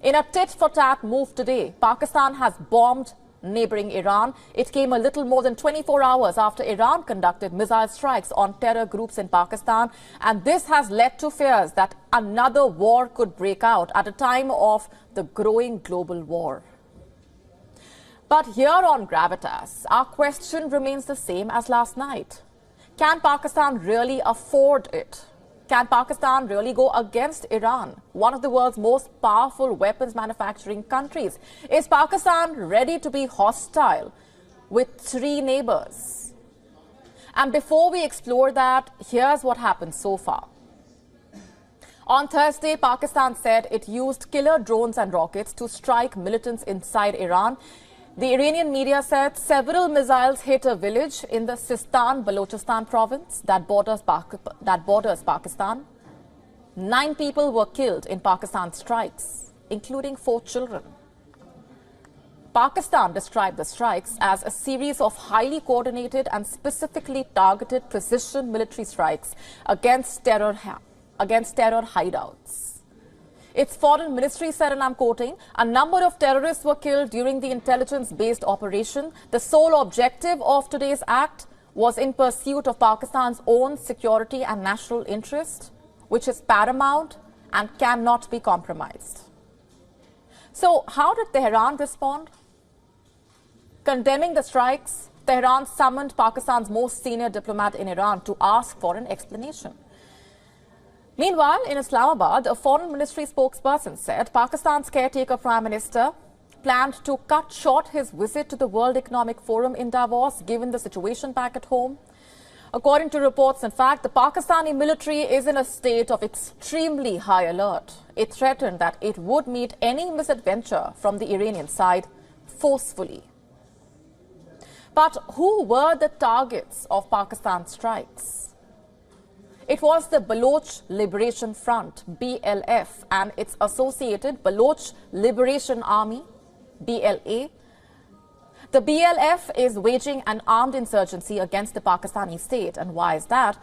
In a tit-for-tat move today, Pakistan has bombed neighbouring Iran. It came a little more than 24 hours after Iran conducted missile strikes on terror groups in Pakistan. And this has led to fears that another war could break out at a time of the growing global war. But here on Gravitas, our question remains the same as last night. Can Pakistan really afford it? Can Pakistan really go against Iran, one of the world's most powerful weapons manufacturing countries? Is Pakistan ready to be hostile with 3 neighbours? And before we explore that, here's what happened so far. On Thursday, Pakistan said it used killer drones and rockets to strike militants inside Iran. The Iranian media said several missiles hit a village in the Sistan-Balochistan province that borders Pakistan. 9 people were killed in Pakistan's strikes, including 4 children. Pakistan described the strikes as a series of highly coordinated and specifically targeted precision military strikes against terror hideouts. Its foreign ministry said, and I'm quoting, a number of terrorists were killed during the intelligence-based operation. The sole objective of today's act was in pursuit of Pakistan's own security and national interest, which is paramount and cannot be compromised. So how did Tehran respond? Condemning the strikes, Tehran summoned Pakistan's most senior diplomat in Iran to ask for an explanation. Meanwhile, in Islamabad, a foreign ministry spokesperson said Pakistan's caretaker prime minister planned to cut short his visit to the World Economic Forum in Davos, given the situation back at home. According to reports, in fact, the Pakistani military is in a state of extremely high alert. It threatened that it would meet any misadventure from the Iranian side forcefully. But who were the targets of Pakistan's strikes? It was the Baloch Liberation Front, BLF, and its associated Baloch Liberation Army, BLA. The BLF is waging an armed insurgency against the Pakistani state. And why is that?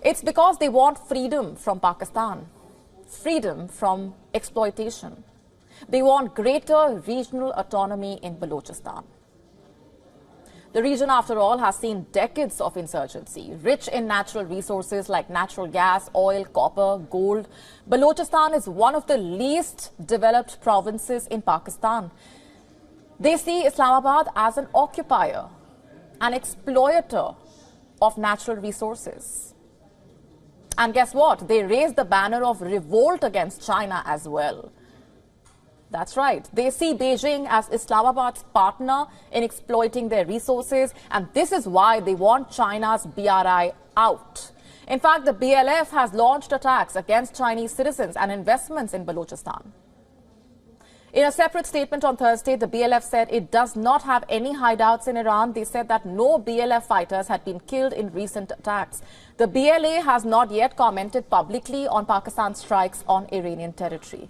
It's because they want freedom from Pakistan, freedom from exploitation. They want greater regional autonomy in Balochistan. The region, after all, has seen decades of insurgency, rich in natural resources like natural gas, oil, copper, gold. Balochistan is one of the least developed provinces in Pakistan. They see Islamabad as an occupier, an exploiter of natural resources. And guess what? They raise the banner of revolt against China as well. That's right. They see Beijing as Islamabad's partner in exploiting their resources, and this is why they want China's BRI out. In fact, the BLF has launched attacks against Chinese citizens and investments in Balochistan. In a separate statement on Thursday, the BLF said it does not have any hideouts in Iran. They said that no BLF fighters had been killed in recent attacks. The BLA has not yet commented publicly on Pakistan's strikes on Iranian territory.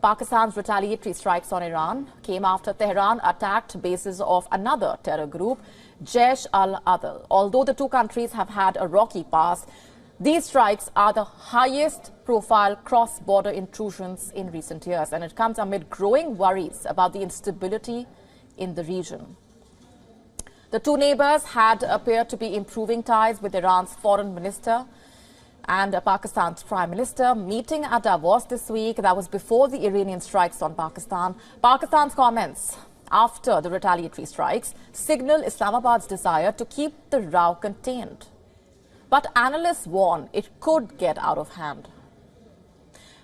Pakistan's retaliatory strikes on Iran came after Tehran attacked bases of another terror group, Jaish al-Adl. Although the 2 countries have had a rocky past, these strikes are the highest profile cross-border intrusions in recent years, and it comes amid growing worries about the instability in the region. The 2 neighbours had appeared to be improving ties with Iran's foreign minister and Pakistan's prime minister meeting at Davos this week. That was before the Iranian strikes on Pakistan. Pakistan's comments after the retaliatory strikes signal Islamabad's desire to keep the row contained. But analysts warn it could get out of hand.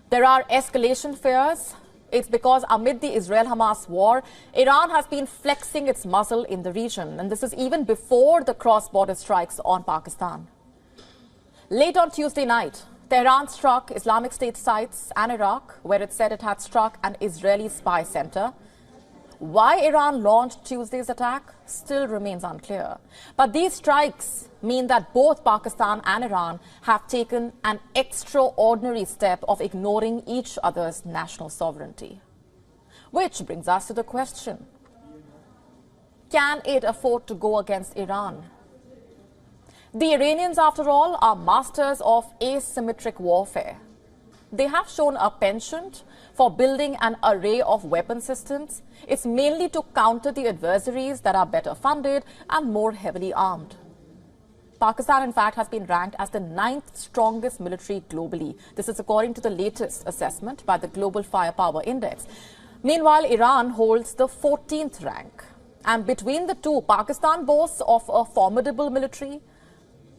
There are escalation fears. It's because amid the Israel-Hamas war, Iran has been flexing its muscle in the region. And this is even before the cross-border strikes on Pakistan. Late on Tuesday night, Tehran struck Islamic State sites and Iraq, where it said it had struck an Israeli spy center. Why Iran launched Tuesday's attack still remains unclear. But these strikes mean that both Pakistan and Iran have taken an extraordinary step of ignoring each other's national sovereignty. Which brings us to the question, can it afford to go against Iran? The Iranians, after all, are masters of asymmetric warfare. they have shown a penchant for building an array of weapon systems. It's mainly to counter the adversaries that are better funded and more heavily armed. Pakistan, in fact, has been ranked as the 9th strongest military globally. This is according to the latest assessment by the Global Firepower Index. Meanwhile, Iran holds the 14th rank. And between the two, Pakistan boasts of a formidable military.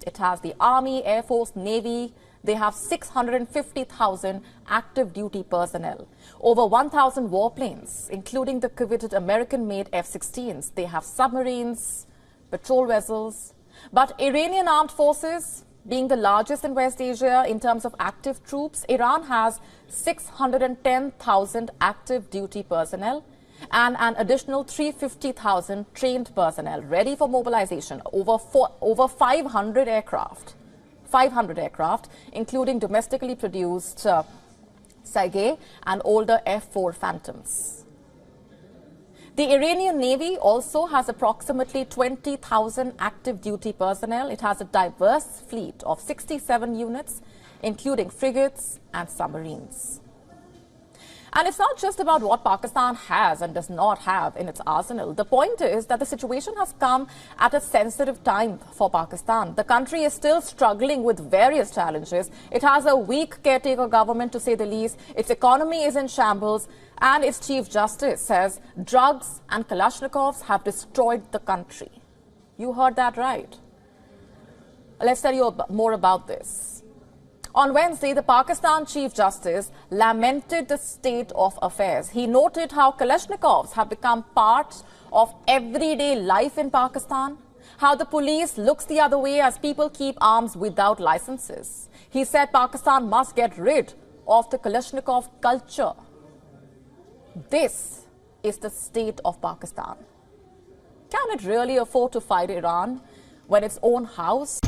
It has the Army, Air Force, Navy. They have 650,000 active duty personnel, over 1,000 warplanes, including the coveted American-made F-16s. They have submarines, patrol vessels. But Iranian armed forces, being the largest in West Asia in terms of active troops, Iran has 610,000 active duty personnel and an additional 350,000 trained personnel ready for mobilization, over 500 aircraft. 500 aircraft, including domestically produced Saigeh and older F-4 Phantoms. The Iranian Navy also has approximately 20,000 active duty personnel. It has a diverse fleet of 67 units, including frigates and submarines. And it's not just about what Pakistan has and does not have in its arsenal. The point is that the situation has come at a sensitive time for Pakistan. The country is still struggling with various challenges. It has a weak caretaker government, to say the least. Its economy is in shambles. And its Chief Justice says drugs and Kalashnikovs have destroyed the country. You heard that right. Let's tell you more about this. On Wednesday, the Pakistan Chief Justice lamented the state of affairs. He noted how Kalashnikovs have become part of everyday life in Pakistan, how the police looks the other way as people keep arms without licenses. He said Pakistan must get rid of the Kalashnikov culture. This is the state of Pakistan. Can it really afford to fight Iran when its own house?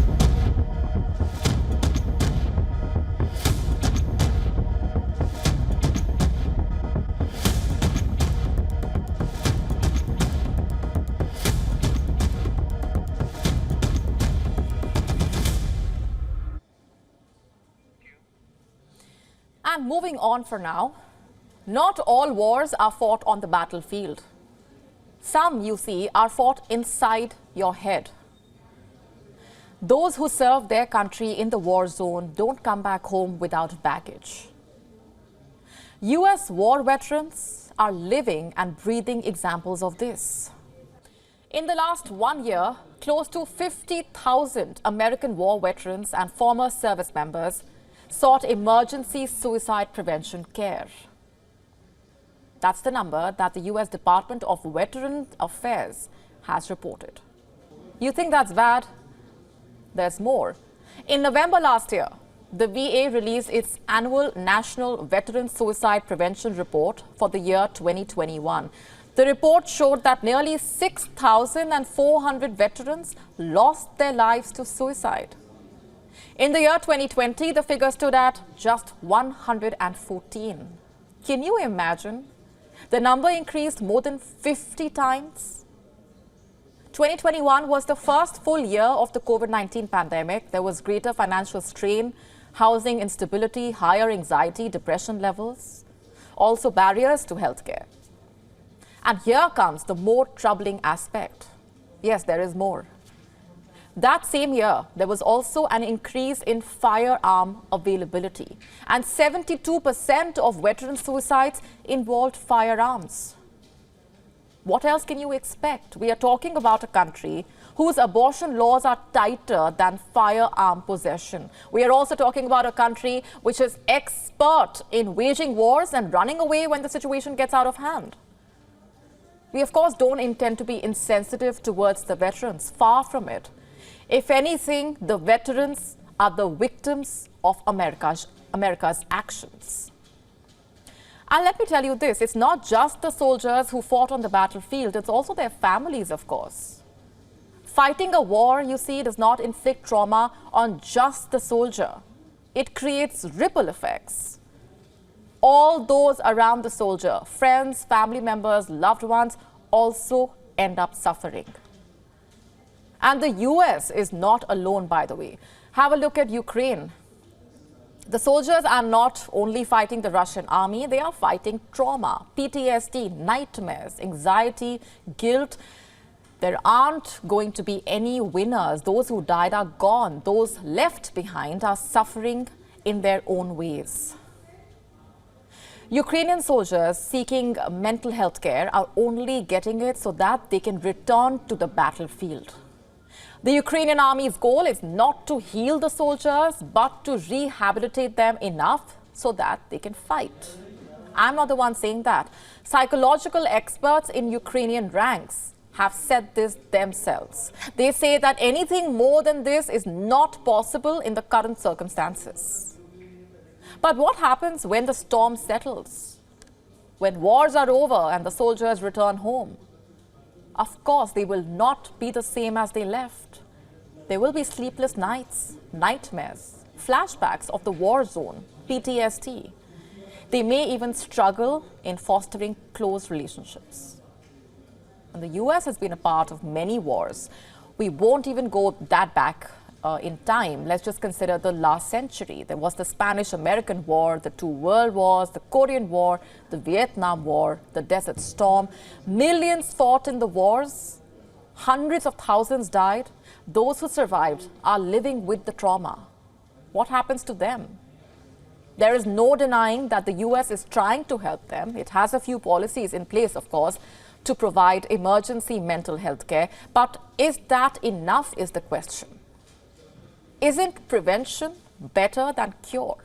And moving on for now, not all wars are fought on the battlefield. Some, you see, are fought inside your head. Those who serve their country in the war zone don't come back home without baggage. US war veterans are living and breathing examples of this. In the last 1 year, close to 50,000 American war veterans and former service members sought emergency suicide prevention care. That's the number that the US Department of Veteran Affairs has reported. You think that's bad? There's more. In November last year, the VA released its annual National Veteran Suicide Prevention Report for the year 2021. The report showed that nearly 6,400 veterans lost their lives to suicide. In the year 2020, the figure stood at just 114. Can you imagine? The number increased more than 50 times. 2021 was the first full year of the COVID-19 pandemic. There was greater financial strain, housing instability, higher anxiety, depression levels, also barriers to healthcare. And here comes the more troubling aspect. Yes, there is more. That same year, there was also an increase in firearm availability, and 72% of veteran suicides involved firearms. What else can you expect? We are talking about a country whose abortion laws are tighter than firearm possession. We are also talking about a country which is expert in waging wars and running away when the situation gets out of hand. We, of course, don't intend to be insensitive towards the veterans. Far from it. If anything, the veterans are the victims of America's actions. And let me tell you this, it's not just the soldiers who fought on the battlefield, it's also their families, of course. Fighting a war, you see, does not inflict trauma on just the soldier. It creates ripple effects. All those around the soldier, friends, family members, loved ones, also end up suffering. And the US is not alone, by the way. Have a look at Ukraine. The soldiers are not only fighting the Russian army, they are fighting trauma, PTSD, nightmares, anxiety, guilt. There aren't going to be any winners. Those who died are gone. Those left behind are suffering in their own ways. Ukrainian soldiers seeking mental health care are only getting it so that they can return to the battlefield. The Ukrainian army's goal is not to heal the soldiers, but to rehabilitate them enough so that they can fight. I'm not the one saying that. Psychological experts in Ukrainian ranks have said this themselves. They say that anything more than this is not possible in the current circumstances. But what happens when the storm settles? When wars are over and the soldiers return home? Of course, they will not be the same as they left. There will be sleepless nights, nightmares, flashbacks of the war zone, PTSD. They may even struggle in fostering close relationships. And the US has been a part of many wars. We won't even go that back in time. Let's just consider the last century. There was the Spanish-American War, the two World Wars, the Korean War, the Vietnam War, the Desert Storm. Millions fought in the wars. Hundreds of thousands died. Those who survived are living with the trauma. What happens to them? There is no denying that the US is trying to help them. It has a few policies in place, of course, to provide emergency mental health care. But is that enough is the question. Isn't prevention better than cure?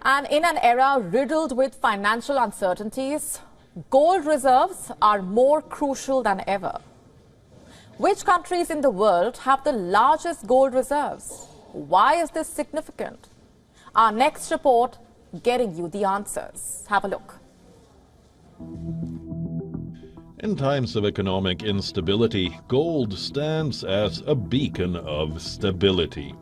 And in an era riddled with financial uncertainties, gold reserves are more crucial than ever. Which countries in the world have the largest gold reserves? Why is this significant? Our next report getting you the answers. Have a look. In times of economic instability, gold stands as a beacon of stability,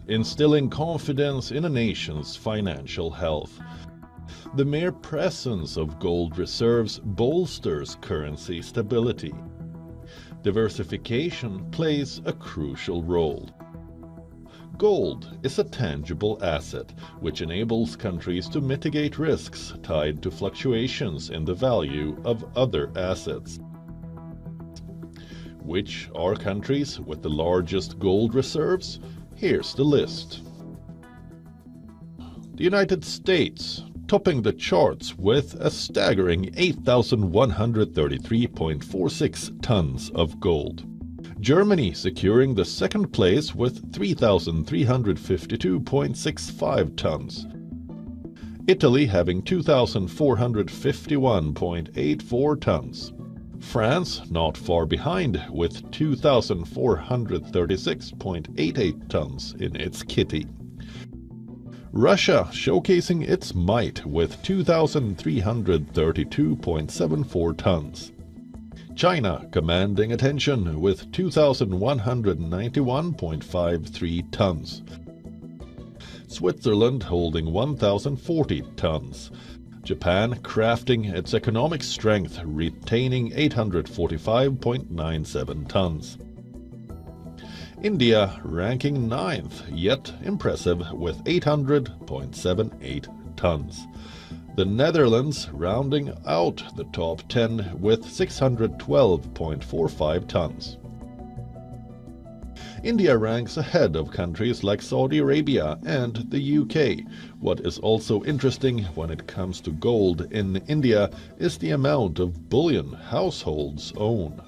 instilling confidence in a nation's financial health. The mere presence of gold reserves bolsters currency stability. Diversification plays a crucial role. Gold is a tangible asset which enables countries to mitigate risks tied to fluctuations in the value of other assets. Which are countries with the largest gold reserves? Here's the list. The United States, topping the charts with a staggering 8,133.46 tons of gold. Germany securing the second place with 3,352.65 tons. Italy having 2,451.84 tons. France not far behind with 2,436.88 tons in its kitty. Russia showcasing its might with 2,332.74 tons. China commanding attention with 2,191.53 tons. Switzerland holding 1,040 tons. Japan crafting its economic strength, retaining 845.97 tons. India ranking 9th, yet impressive with 800.78 tons. The Netherlands rounding out the top 10 with 612.45 tons. India ranks ahead of countries like Saudi Arabia and the UK. What is also interesting when it comes to gold in India is the amount of bullion households own.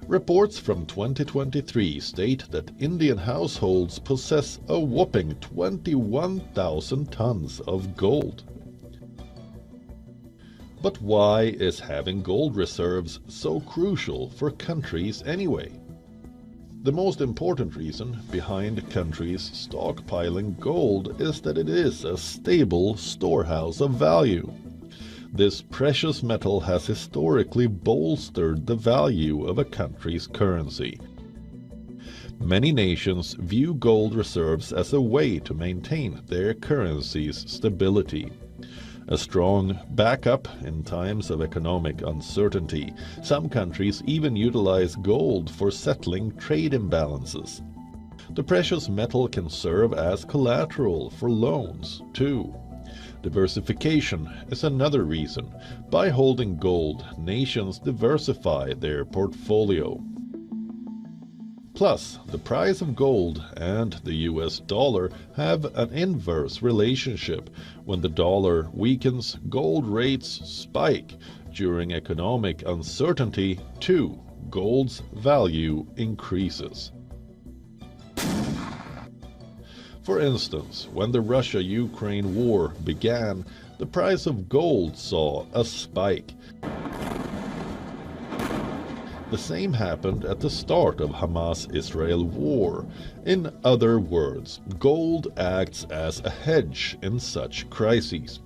Reports from 2023 state that Indian households possess a whopping 21,000 tons of gold. But why is having gold reserves so crucial for countries anyway? The most important reason behind countries stockpiling gold is that it is a stable storehouse of value. This precious metal has historically bolstered the value of a country's currency. Many nations view gold reserves as a way to maintain their currency's stability. A strong backup in times of economic uncertainty. Some countries even utilize gold for settling trade imbalances. The precious metal can serve as collateral for loans, too. Diversification is another reason. By holding gold, nations diversify their portfolio. Plus, the price of gold and the US dollar have an inverse relationship. When the dollar weakens, gold rates spike. During economic uncertainty, too, gold's value increases. For instance, when the Russia-Ukraine war began, the price of gold saw a spike. The same happened at the start of Hamas-Israel war. In other words, gold acts as a hedge in such crises.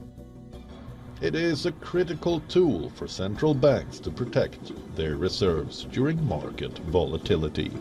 It is a critical tool for central banks to protect their reserves during market volatility.